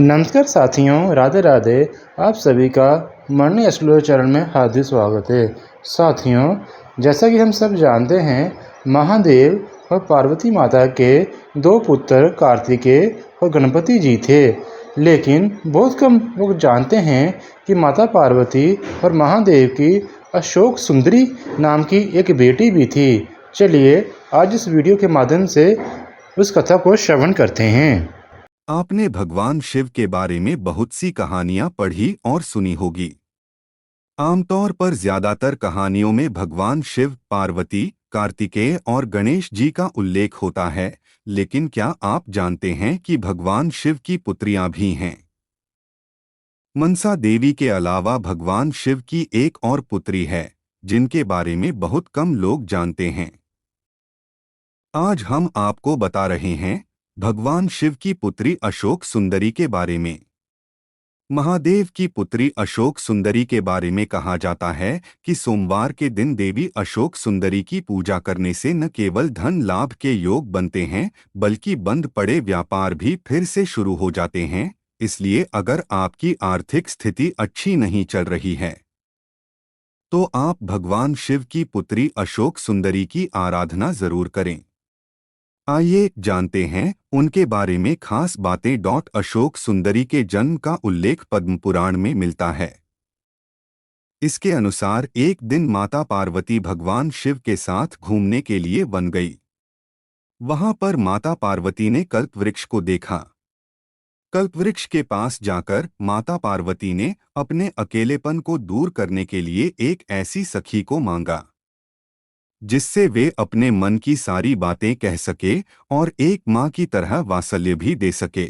नमस्कार साथियों, राधे राधे। आप सभी का मरनी एक्सप्लोर चैनल में हार्दिक स्वागत है। साथियों, जैसा कि हम सब जानते हैं, महादेव और पार्वती माता के दो पुत्र कार्तिकेय और गणपति जी थे। लेकिन बहुत कम लोग जानते हैं कि माता पार्वती और महादेव की अशोक सुंदरी नाम की एक बेटी भी थी। चलिए आज इस वीडियो के माध्यम से उस कथा को श्रवण करते हैं। आपने भगवान शिव के बारे में बहुत सी कहानियां पढ़ी और सुनी होगी। आमतौर पर ज्यादातर कहानियों में भगवान शिव, पार्वती, कार्तिकेय और गणेश जी का उल्लेख होता है, लेकिन क्या आप जानते हैं कि भगवान शिव की पुत्रियां भी हैं? मनसा देवी के अलावा भगवान शिव की एक और पुत्री है, जिनके बारे में बहुत कम लोग जानते हैं। आज हम आपको बता रहे हैं भगवान शिव की पुत्री अशोक सुंदरी के बारे में। महादेव की पुत्री अशोक सुंदरी के बारे में कहा जाता है कि सोमवार के दिन देवी अशोक सुंदरी की पूजा करने से न केवल धन लाभ के योग बनते हैं, बल्कि बंद पड़े व्यापार भी फिर से शुरू हो जाते हैं। इसलिए अगर आपकी आर्थिक स्थिति अच्छी नहीं चल रही है, तो आप भगवान शिव की पुत्री अशोक सुंदरी की आराधना जरूर करें। आइए जानते हैं उनके बारे में खास बातें। अशोक सुंदरी के जन्म का उल्लेख पद्म पुराण में मिलता है। इसके अनुसार एक दिन माता पार्वती भगवान शिव के साथ घूमने के लिए वन गई। वहां पर माता पार्वती ने कल्पवृक्ष को देखा। कल्पवृक्ष के पास जाकर माता पार्वती ने अपने अकेलेपन को दूर करने के लिए एक ऐसी सखी को मांगा, जिससे वे अपने मन की सारी बातें कह सके और एक माँ की तरह वात्सल्य भी दे सके।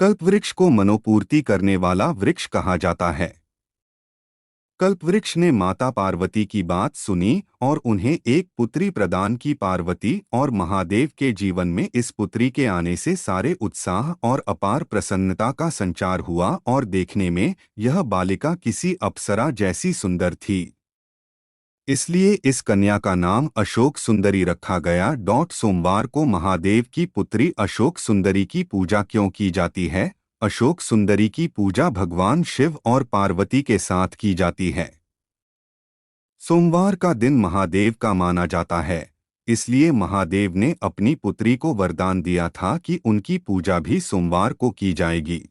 कल्पवृक्ष को मनोपूर्ति करने वाला वृक्ष कहा जाता है। कल्पवृक्ष ने माता पार्वती की बात सुनी और उन्हें एक पुत्री प्रदान की। पार्वती और महादेव के जीवन में इस पुत्री के आने से सारे उत्साह और अपार प्रसन्नता का संचार हुआ और देखने में यह बालिका किसी अप्सरा जैसी सुंदर थी। इसलिए इस कन्या का नाम अशोक सुंदरी रखा गया। सोमवार को महादेव की पुत्री अशोक सुंदरी की पूजा क्यों की जाती है? अशोक सुंदरी की पूजा भगवान शिव और पार्वती के साथ की जाती है। सोमवार का दिन महादेव का माना जाता है, इसलिए महादेव ने अपनी पुत्री को वरदान दिया था कि उनकी पूजा भी सोमवार को की जाएगी।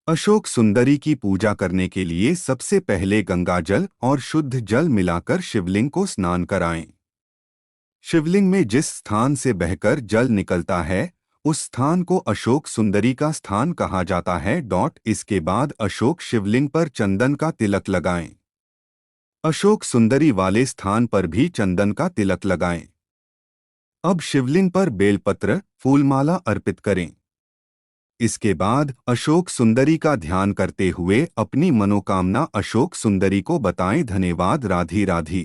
अशोक सुंदरी की पूजा करने के लिए सबसे पहले गंगा जल और शुद्ध जल मिलाकर शिवलिंग को स्नान कराएं। शिवलिंग में जिस स्थान से बहकर जल निकलता है, उस स्थान को अशोक सुंदरी का स्थान कहा जाता है। इसके बाद अशोक शिवलिंग पर चंदन का तिलक लगाएं। अशोक सुंदरी वाले स्थान पर भी चंदन का तिलक लगाएं। अब शिवलिंग पर बेलपत्र, फूलमाला अर्पित करें। इसके बाद अशोक सुंदरी का ध्यान करते हुए अपनी मनोकामना अशोक सुंदरी को बताएं। धन्यवाद। राधे राधे।